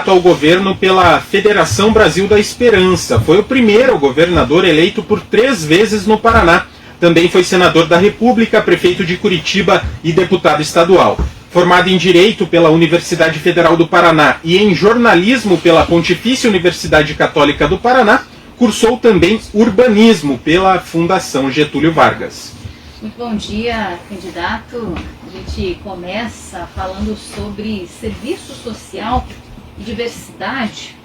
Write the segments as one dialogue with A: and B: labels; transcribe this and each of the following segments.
A: ao governo pela Federação Brasil da Esperança. Foi o primeiro governador eleito por 3 vezes no Paraná. Também foi senador da República, prefeito de Curitiba e deputado estadual. Formado em Direito pela Universidade Federal do Paraná e em Jornalismo pela Pontifícia Universidade Católica do Paraná, cursou também Urbanismo pela Fundação Getúlio Vargas.
B: Muito bom dia, candidato. A gente começa falando sobre serviço social e diversidade.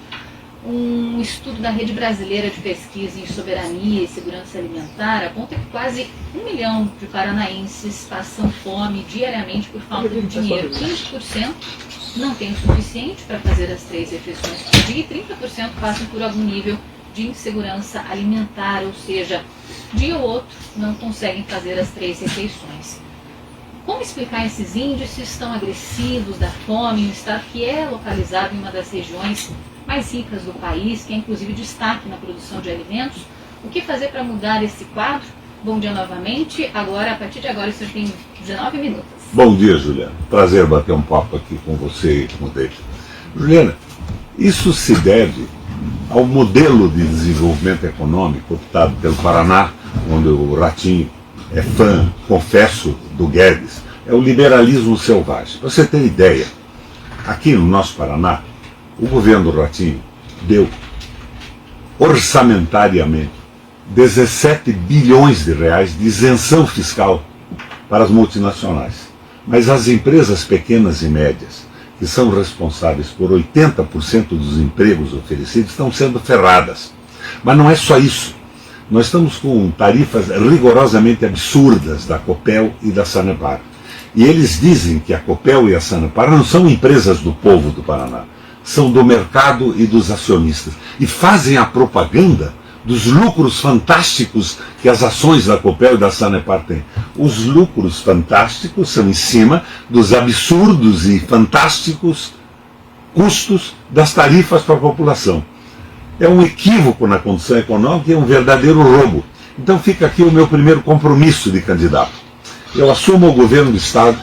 B: Um estudo da Rede Brasileira de Pesquisa em Soberania e Segurança Alimentar aponta que quase 1 milhão de paranaenses passam fome diariamente por falta de dinheiro. 15% não tem o suficiente para fazer as 3 refeições por dia e 30% passam por algum nível de insegurança alimentar, ou seja, dia ou outro não conseguem fazer as 3 refeições. Como explicar esses índices tão agressivos da fome em um estado que é localizado em uma das regiões mais ricas do país, que é inclusive destaque na produção de alimentos? O que fazer para mudar esse quadro? Bom dia novamente. Agora, a partir de agora, o senhor tem 19 minutos.
C: Bom dia, Juliana. Prazer bater um papo aqui com você e com o David. Juliana, isso se deve ao modelo de desenvolvimento econômico optado pelo Paraná, onde o Ratinho é fã, confesso, do Guedes. É o liberalismo selvagem. Para você ter ideia, aqui no nosso Paraná, o governo do Ratinho deu orçamentariamente 17 bilhões de reais de isenção fiscal para as multinacionais. Mas as empresas pequenas e médias, que são responsáveis por 80% dos empregos oferecidos, estão sendo ferradas. Mas não é só isso. Nós estamos com tarifas rigorosamente absurdas da Copel e da Sanepar. E eles dizem que a Copel e a Sanepar não são empresas do povo do Paraná, são do mercado e dos acionistas. E fazem a propaganda dos lucros fantásticos que as ações da Copel e da Sanepar têm. Os lucros fantásticos são em cima dos absurdos e fantásticos custos das tarifas para a população. É um equívoco na condução econômica e é um verdadeiro roubo. Então fica aqui o meu primeiro compromisso de candidato. Eu assumo o governo do Estado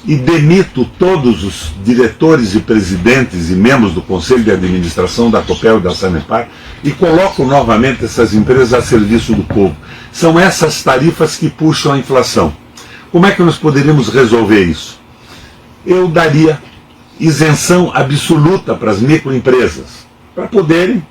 C: e demito todos os diretores e presidentes e membros do Conselho de Administração da Copel e da Sanepar e coloco novamente essas empresas a serviço do povo. São essas tarifas que puxam a inflação. Como é que nós poderíamos resolver isso? Eu daria isenção absoluta para as microempresas, para poderem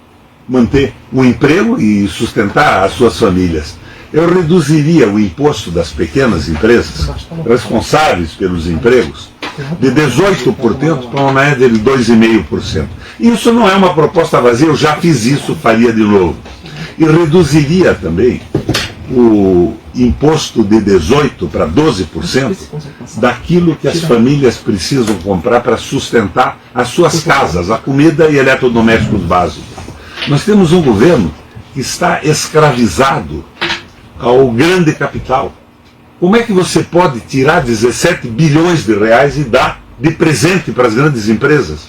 C: manter o emprego e sustentar as suas famílias. Eu reduziria o imposto das pequenas empresas responsáveis pelos empregos de 18% para uma média de 2,5%. Isso não é uma proposta vazia, eu já fiz isso, faria de novo. E reduziria também o imposto de 18% para 12% daquilo que as famílias precisam comprar para sustentar as suas casas, a comida e eletrodomésticos básicos. Nós temos um governo que está escravizado ao grande capital. Como é que você pode tirar 17 bilhões de reais e dar de presente para as grandes empresas?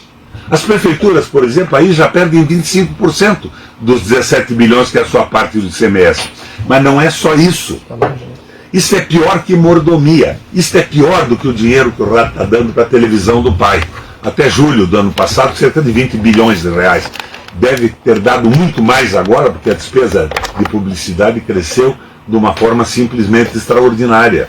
C: As prefeituras, por exemplo, aí já perdem 25% dos 17 bilhões que é a sua parte do ICMS. Mas não é só isso. Isso é pior que mordomia. Isso é pior do que o dinheiro que o Rato está dando para a televisão do pai. Até julho do ano passado, cerca de 20 bilhões de reais. Deve ter dado muito mais agora, porque a despesa de publicidade cresceu de uma forma simplesmente extraordinária.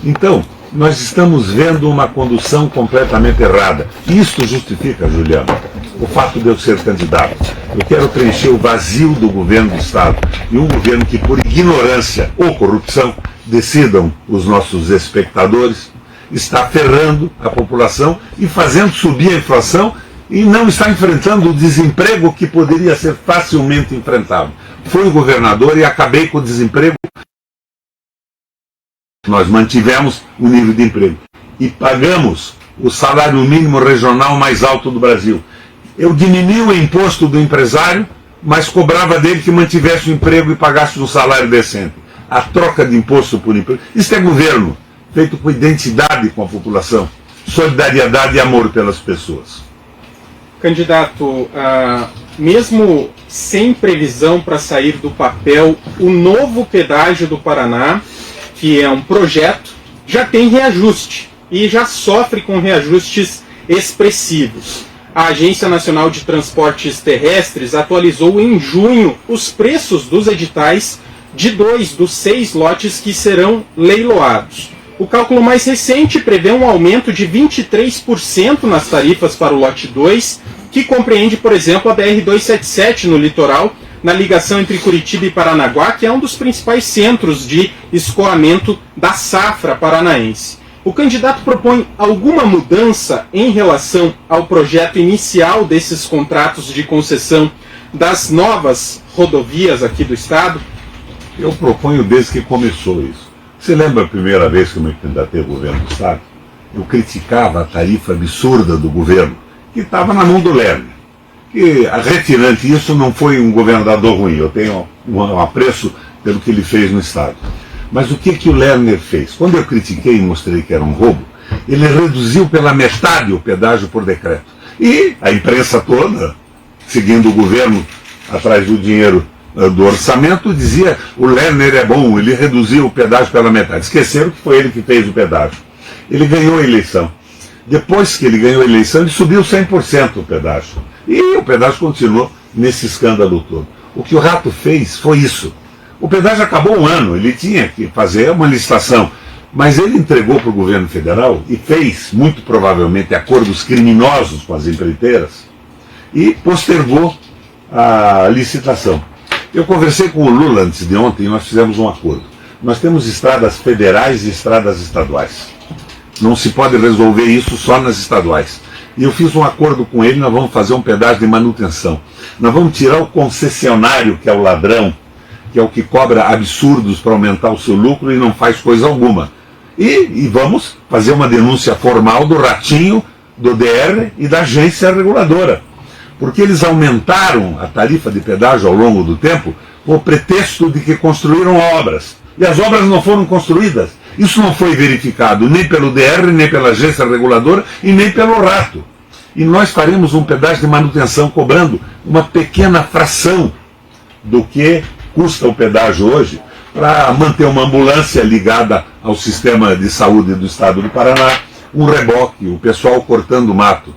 C: Então, nós estamos vendo uma condução completamente errada. Isto justifica, Juliano, o fato de eu ser candidato. Eu quero preencher o vazio do governo do Estado e um governo que, por ignorância ou corrupção, decidam os nossos espectadores, está ferrando a população e fazendo subir a inflação e não está enfrentando o desemprego que poderia ser facilmente enfrentado. Fui governador e acabei com o desemprego. Nós mantivemos o nível de emprego e pagamos o salário mínimo regional mais alto do Brasil. Eu diminui o imposto do empresário, mas cobrava dele que mantivesse o emprego e pagasse um salário decente. A troca de imposto por emprego. Isso é governo feito com identidade com a população, solidariedade e amor pelas pessoas.
A: Candidato, mesmo sem previsão para sair do papel, o novo pedágio do Paraná, que é um projeto, já tem reajuste e já sofre com reajustes expressivos. A Agência Nacional de Transportes Terrestres atualizou em junho os preços dos editais de 2 dos 6 lotes que serão leiloados. O cálculo mais recente prevê um aumento de 23% nas tarifas para o lote 2, que compreende, por exemplo, a BR-277 no litoral, na ligação entre Curitiba e Paranaguá, que é um dos principais centros de escoamento da safra paranaense. O candidato propõe alguma mudança em relação ao projeto inicial desses contratos de concessão das novas rodovias aqui do estado?
C: Eu proponho desde que começou isso. Você lembra a primeira vez que eu me candidatei ao governo do estado? Eu criticava a tarifa absurda do governo, que estava na mão do Lerner. E, retirante isso, não foi um governador ruim. Eu tenho um apreço pelo que ele fez no estado. Mas o que o Lerner fez? Quando eu critiquei e mostrei que era um roubo, ele reduziu pela metade o pedágio por decreto. E a imprensa toda, seguindo o governo atrás do dinheiro do orçamento, dizia: o Lerner é bom, ele reduziu o pedágio pela metade. Esqueceram que foi ele que fez o pedágio. Ele ganhou a eleição. Depois que ele ganhou a eleição, ele subiu 100% o pedágio. E o pedágio continuou nesse escândalo todo. O que o Rato fez foi isso. O pedágio acabou um ano, ele tinha que fazer uma licitação, mas ele entregou para o governo federal e fez, muito provavelmente, acordos criminosos com as empreiteiras e postergou a licitação. Eu conversei com o Lula antes de ontem e nós fizemos um acordo. Nós temos estradas federais e estradas estaduais. Não se pode resolver isso só nas estaduais. E eu fiz um acordo com ele, nós vamos fazer um pedágio de manutenção. Nós vamos tirar o concessionário, que é o ladrão, que é o que cobra absurdos para aumentar o seu lucro e não faz coisa alguma. E vamos fazer uma denúncia formal do Ratinho, do DR e da agência reguladora. Porque eles aumentaram a tarifa de pedágio ao longo do tempo com o pretexto de que construíram obras. E as obras não foram construídas. Isso não foi verificado nem pelo DR, nem pela agência reguladora e nem pelo Rato. E nós faremos um pedágio de manutenção cobrando uma pequena fração do que custa o pedágio hoje para manter uma ambulância ligada ao sistema de saúde do estado do Paraná, um reboque, o pessoal cortando mato.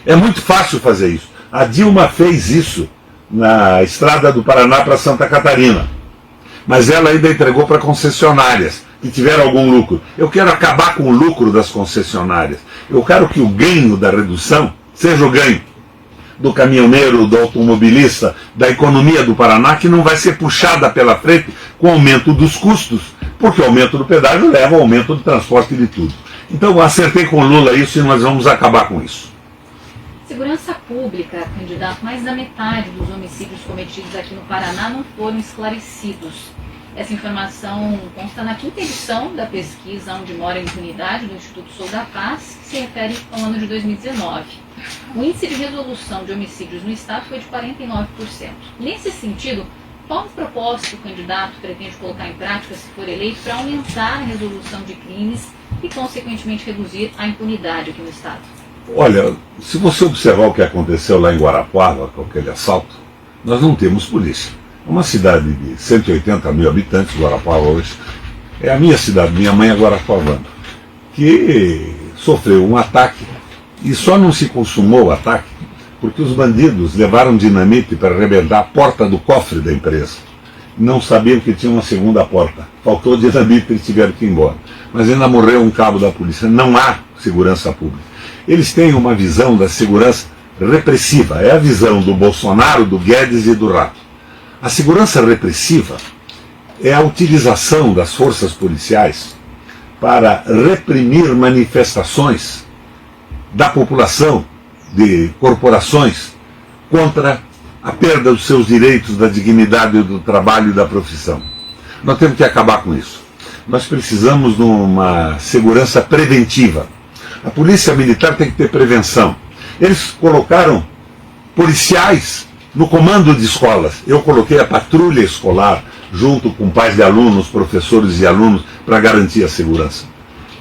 C: É muito fácil fazer isso. A Dilma fez isso na estrada do Paraná para Santa Catarina. Mas ela ainda entregou para concessionárias que tiveram algum lucro. Eu quero acabar com o lucro das concessionárias. Eu quero que o ganho da redução seja o ganho do caminhoneiro, do automobilista, da economia do Paraná, que não vai ser puxada pela frente com o aumento dos custos, porque o aumento do pedágio leva ao aumento do transporte de tudo. Então eu acertei com o Lula isso e nós vamos acabar com isso.
B: Segurança Pública, candidato, mais da metade dos homicídios cometidos aqui no Paraná não foram esclarecidos. Essa informação consta na 5ª edição da pesquisa Onde Mora a Impunidade, do Instituto Sou da Paz, que se refere ao ano de 2019. O índice de resolução de homicídios no estado foi de 49%. Nesse sentido, qual propósito o candidato pretende colocar em prática, se for eleito, para aumentar a resolução de crimes e, consequentemente, reduzir a impunidade aqui no estado?
C: Olha, se você observar o que aconteceu lá em Guarapuava, com aquele assalto, nós não temos polícia. É uma cidade de 180 mil habitantes, Guarapuava hoje. É a minha cidade, minha mãe é guarapuavana, que sofreu um ataque e só não se consumou o ataque porque os bandidos levaram dinamite para arrebentar a porta do cofre da empresa. Não sabiam que tinha uma segunda porta. Faltou dinamite e eles tiveram que ir embora. Mas ainda morreu um cabo da polícia. Não há segurança pública. Eles têm uma visão da segurança repressiva. É a visão do Bolsonaro, do Guedes e do Rato. A segurança repressiva é a utilização das forças policiais para reprimir manifestações da população, de corporações, contra a perda dos seus direitos, da dignidade do trabalho e da profissão. Nós temos que acabar com isso. Nós precisamos de uma segurança preventiva. A polícia militar tem que ter prevenção. Eles colocaram policiais no comando de escolas. Eu coloquei a patrulha escolar junto com pais de alunos, professores e alunos para garantir a segurança.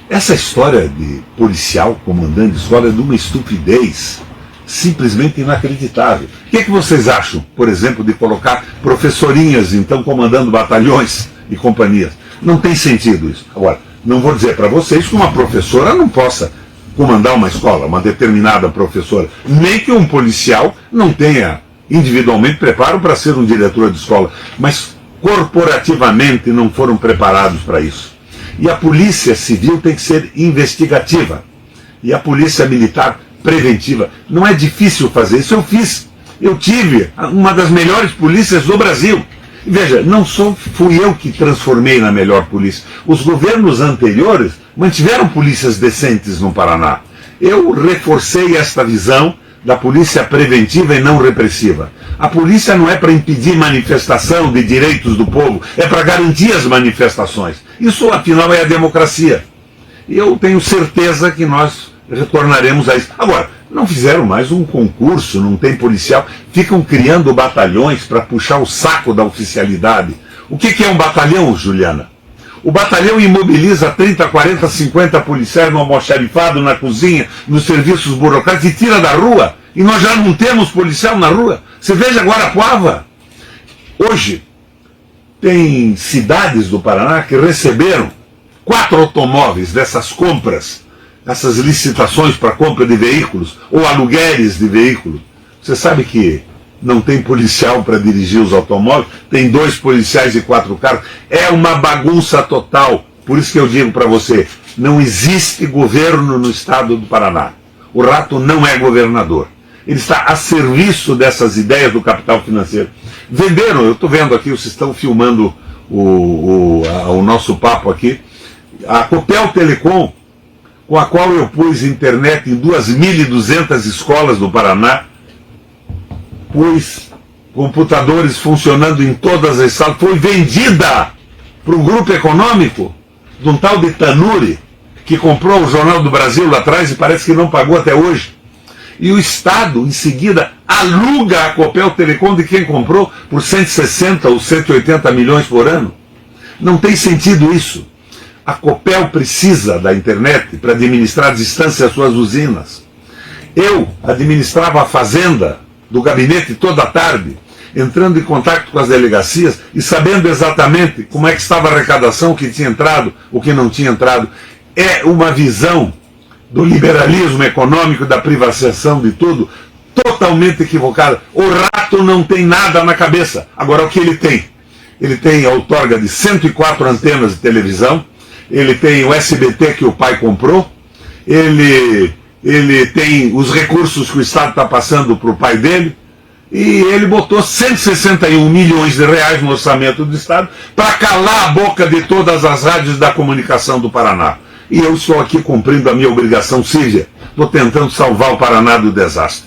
C: Essa história de policial comandando escola é de uma estupidez simplesmente inacreditável. O que vocês acham, por exemplo, de colocar professorinhas então comandando batalhões e companhias? Não tem sentido isso. Agora, não vou dizer para vocês que uma professora não possa comandar uma escola, uma determinada professora. Nem que um policial não tenha individualmente preparo para ser um diretor de escola, mas corporativamente não foram preparados para isso. E a polícia civil tem que ser investigativa. E a polícia militar preventiva. Não é difícil fazer isso, eu fiz. Eu tive uma das melhores polícias do Brasil. Veja, não fui eu que transformei na melhor polícia. Os governos anteriores mantiveram polícias decentes no Paraná. Eu reforcei esta visão da polícia preventiva e não repressiva. A polícia não é para impedir manifestação de direitos do povo, é para garantir as manifestações. Isso, afinal, é a democracia. E eu tenho certeza que nós retornaremos a isso. Agora, não fizeram mais um concurso, não tem policial, ficam criando batalhões para puxar o saco da oficialidade. O que é um batalhão, Juliana? O batalhão imobiliza 30, 40, 50 policiais no almoxarifado, na cozinha, nos serviços burocráticos e tira da rua. E nós já não temos policial na rua. Você veja Guarapuava. Hoje, tem cidades do Paraná que receberam 4 automóveis dessas compras, essas licitações para compra de veículos, ou aluguéis de veículos. Você sabe que não tem policial para dirigir os automóveis, tem 2 policiais e 4 carros. É uma bagunça total. Por isso que eu digo para você, não existe governo no estado do Paraná. O Rato não é governador. Ele está a serviço dessas ideias do capital financeiro. Venderam, eu estou vendo aqui, vocês estão filmando o nosso papo aqui, a Copel Telecom, com a qual eu pus internet em 2.200 escolas do Paraná, pus computadores funcionando em todas as salas, foi vendida para um grupo econômico de um tal de Tanuri, que comprou o Jornal do Brasil lá atrás e parece que não pagou até hoje. E o Estado, em seguida, aluga a Copel Telecom de quem comprou por 160 ou 180 milhões por ano. Não tem sentido isso. A Copel precisa da internet para administrar à distância as suas usinas. Eu administrava a fazenda do gabinete toda a tarde, entrando em contato com as delegacias e sabendo exatamente como é que estava a arrecadação, o que tinha entrado, o que não tinha entrado. É uma visão do liberalismo econômico, da privatização de tudo, totalmente equivocada. O Rato não tem nada na cabeça. Agora, o que ele tem? Ele tem a outorga de 104 antenas de televisão, ele tem o SBT que o pai comprou, ele tem os recursos que o Estado está passando para o pai dele, e ele botou 161 milhões de reais no orçamento do Estado para calar a boca de todas as rádios da comunicação do Paraná. E eu estou aqui cumprindo a minha obrigação cívia. Estou tentando salvar o Paraná do desastre.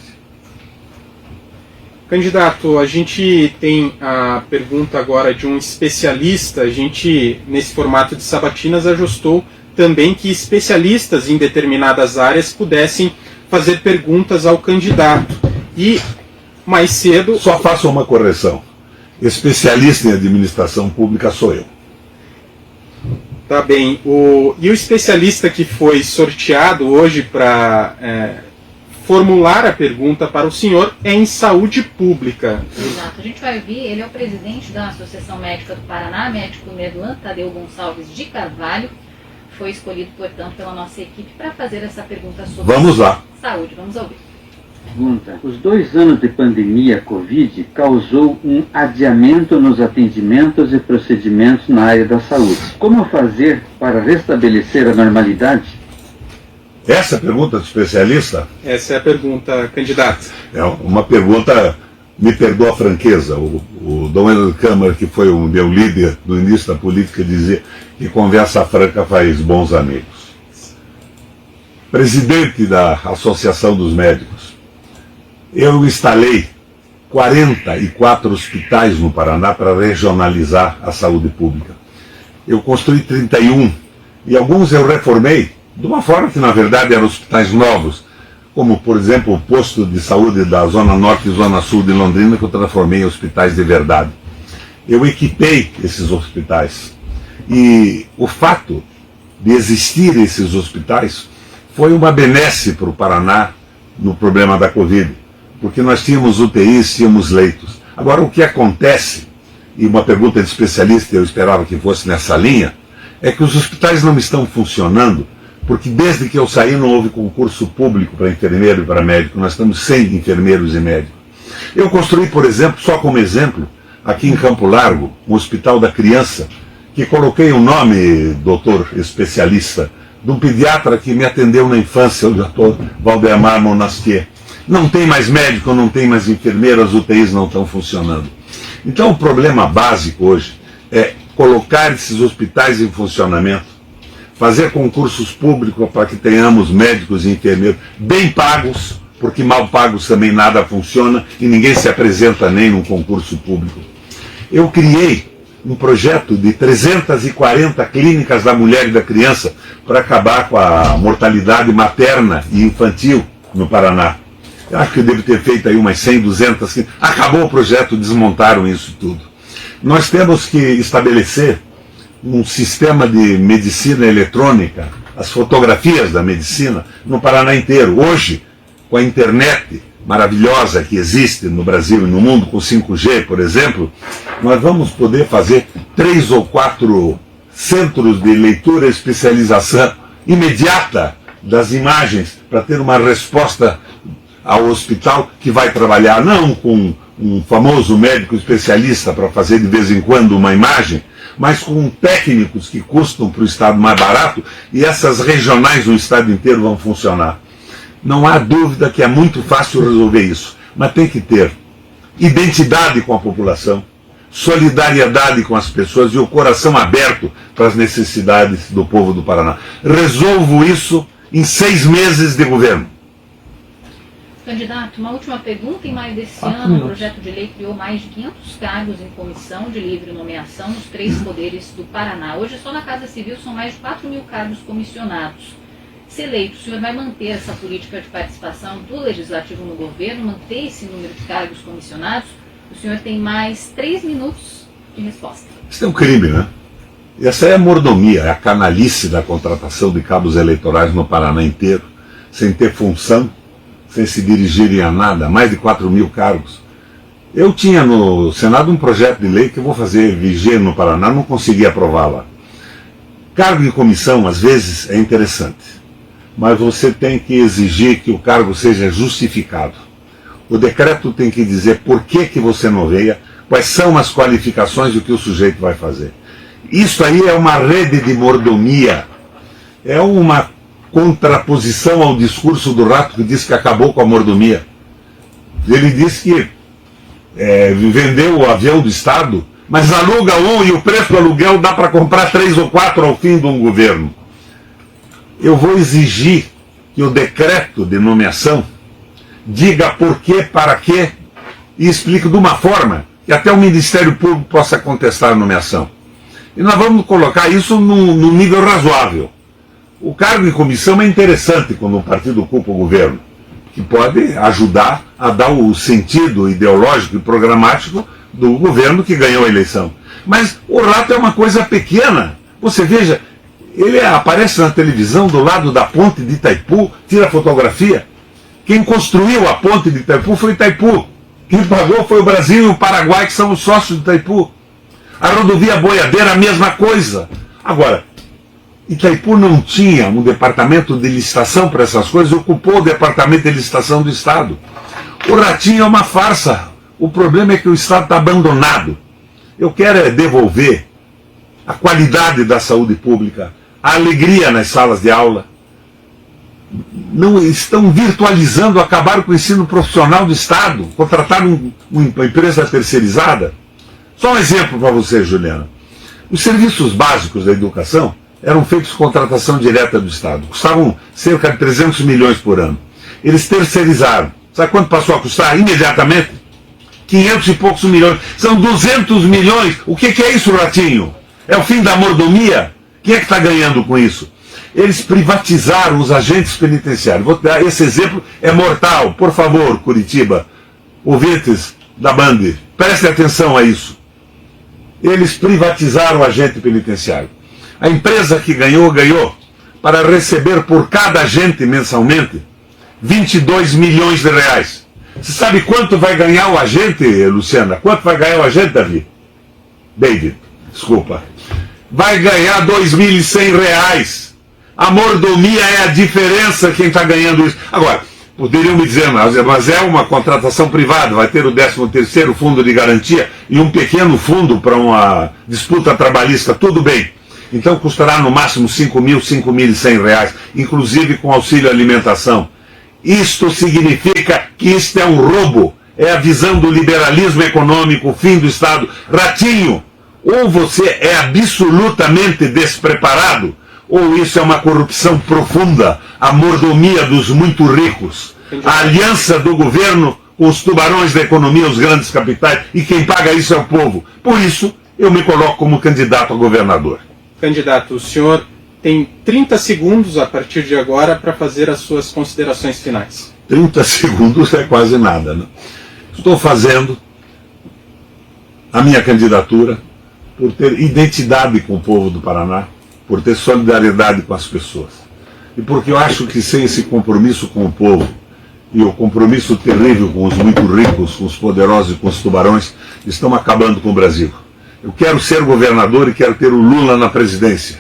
A: Candidato, a gente tem a pergunta agora de um especialista. A gente, nesse formato de sabatinas, ajustou também que especialistas em determinadas áreas pudessem fazer perguntas ao candidato. E mais cedo...
C: Só faço uma correção. Especialista em administração pública sou eu.
A: Tá bem. E o especialista que foi sorteado hoje para formular a pergunta para o senhor é em saúde pública.
B: Exato. A gente vai ouvir, ele é o presidente da Associação Médica do Paraná, médico Merlan Tadeu Gonçalves de Carvalho. Foi escolhido, portanto, pela nossa equipe para fazer essa pergunta sobre saúde. Vamos ouvir.
D: Pergunta: os 2 anos de pandemia Covid causou um adiamento nos atendimentos e procedimentos na área da saúde. Como fazer para restabelecer a normalidade?
C: Essa é a pergunta do especialista?
A: Essa é a pergunta, candidato.
C: É uma pergunta, me perdoa a franqueza. O Dom Helder Câmara, que foi o meu líder no início da política, dizia que conversa franca faz bons amigos. Presidente da Associação dos Médicos, eu instalei 44 hospitais no Paraná para regionalizar a saúde pública. Eu construí 31 e alguns eu reformei de uma forma que na verdade eram hospitais novos, como por exemplo o posto de saúde da Zona Norte e Zona Sul de Londrina, que eu transformei em hospitais de verdade. Eu equipei esses hospitais e o fato de existir esses hospitais foi uma benesse para o Paraná no problema da Covid, porque nós tínhamos UTIs, tínhamos leitos. Agora, o que acontece, e uma pergunta de especialista, eu esperava que fosse nessa linha, é que os hospitais não estão funcionando porque desde que eu saí não houve concurso público para enfermeiro e para médico, nós estamos sem enfermeiros e médicos. Eu construí, por exemplo, só como exemplo, aqui em Campo Largo, um hospital da criança, que coloquei o nome, doutor especialista, de um pediatra que me atendeu na infância, o doutor Valdemar Monastier. Não tem mais médico, não tem mais enfermeiro, as UTIs não estão funcionando. Então o problema básico hoje é colocar esses hospitais em funcionamento, fazer concursos públicos para que tenhamos médicos e enfermeiros bem pagos, porque mal pagos também nada funciona e ninguém se apresenta nem num concurso público. Eu criei um projeto de 340 clínicas da mulher e da criança para acabar com a mortalidade materna e infantil no Paraná. Eu acho que eu devo ter feito aí umas 100, 200. Acabou o projeto, desmontaram isso tudo. Nós temos que estabelecer um sistema de medicina eletrônica, as fotografias da medicina, no Paraná inteiro. Hoje, com a internet maravilhosa que existe no Brasil e no mundo, com 5G, por exemplo, nós vamos poder fazer 3 ou 4 centros de leitura e especialização imediata das imagens para ter uma resposta ao hospital que vai trabalhar não com um famoso médico especialista para fazer de vez em quando uma imagem, mas com técnicos que custam para o Estado mais barato, e essas regionais no Estado inteiro vão funcionar. Não há dúvida que é muito fácil resolver isso, mas tem que ter identidade com a população, solidariedade com as pessoas e o coração aberto para as necessidades do povo do Paraná. Resolvo isso em 6 meses de governo.
B: Candidato, uma última pergunta. Em maio desse ano, o projeto de lei criou mais de 500 cargos em comissão de livre nomeação nos 3 poderes do Paraná. Hoje, só na Casa Civil, são mais de 4 mil cargos comissionados. Se eleito, o senhor vai manter essa política de participação do Legislativo no governo, manter esse número de cargos comissionados? O senhor tem mais 3 minutos de resposta.
C: Isso é um crime, né? E essa é a mordomia, é a canalice da contratação de cabos eleitorais no Paraná inteiro, sem ter função, sem se dirigirem a nada, mais de 4 mil cargos. Eu tinha no Senado um projeto de lei que eu vou fazer vigia no Paraná, não consegui aprová-la. Cargo em comissão, às vezes, é interessante, mas você tem que exigir que o cargo seja justificado. O decreto tem que dizer por que você nomeia, quais são as qualificações e o que o sujeito vai fazer. Isso aí é uma rede de mordomia, é uma contraposição ao discurso do rato que diz que acabou com a mordomia. Ele diz que vendeu o avião do Estado, mas aluga um e o preço do aluguel dá para comprar 3 ou 4 ao fim de um governo. Eu vou exigir que o decreto de nomeação diga por quê, para quê, e explique de uma forma que até o Ministério Público possa contestar a nomeação. E nós vamos colocar isso num nível razoável. O cargo em comissão é interessante quando um partido ocupa o governo, que pode ajudar a dar o sentido ideológico e programático do governo que ganhou a eleição. Mas o rato é uma coisa pequena. Você veja, ele aparece na televisão do lado da ponte de Itaipu, tira fotografia. Quem construiu a ponte de Itaipu foi Itaipu. Quem pagou foi o Brasil e o Paraguai, que são os sócios de Itaipu. A rodovia Boiadeira, a mesma coisa. Agora, Itaipu não tinha um departamento de licitação para essas coisas, ocupou o departamento de licitação do Estado. O ratinho é uma farsa. O problema é que o Estado está abandonado. Eu quero devolver a qualidade da saúde pública, a alegria nas salas de aula. Não estão virtualizando, acabaram com o ensino profissional do Estado, contrataram uma empresa terceirizada. Só um exemplo para você, Juliana. Os serviços básicos da educação eram feitos com contratação direta do Estado. Custavam cerca de 300 milhões por ano. Eles terceirizaram. Sabe quanto passou a custar imediatamente? 500 e poucos milhões. São 200 milhões. O que é isso, Ratinho? É o fim da mordomia? Quem é que está ganhando com isso? Eles privatizaram os agentes penitenciários. Vou dar esse exemplo, é mortal. Por favor, Curitiba, ouvintes da Band, prestem atenção a isso. Eles privatizaram o agente penitenciário. A empresa que ganhou para receber por cada agente mensalmente 22 milhões de reais. Você sabe quanto vai ganhar o agente, Luciana? Quanto vai ganhar o agente, David? Desculpa. Vai ganhar 2.100 reais. A mordomia é a diferença, quem está ganhando isso. Agora, poderiam me dizer, mas é uma contratação privada, vai ter o 13º fundo de garantia e um pequeno fundo para uma disputa trabalhista, tudo bem. Então custará no máximo R$5.100, inclusive com auxílio alimentação. Isto significa que isto é um roubo, é a visão do liberalismo econômico, o fim do Estado. Ratinho, ou você é absolutamente despreparado, ou isso é uma corrupção profunda, a mordomia dos muito ricos, a aliança do governo com os tubarões da economia, os grandes capitais, e quem paga isso é o povo. Por isso, eu me coloco como candidato a governador.
A: Candidato, o senhor tem 30 segundos a partir de agora para fazer as suas considerações finais.
C: 30 segundos é quase nada, né? Estou fazendo a minha candidatura por ter identidade com o povo do Paraná, por ter solidariedade com as pessoas. E porque eu acho que sem esse compromisso com o povo, e o compromisso terrível com os muito ricos, com os poderosos e com os tubarões, estão acabando com o Brasil. Eu quero ser governador e quero ter o Lula na presidência,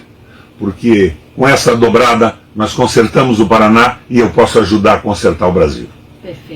C: porque com essa dobrada nós consertamos o Paraná e eu posso ajudar a consertar o Brasil.
B: Perfeito.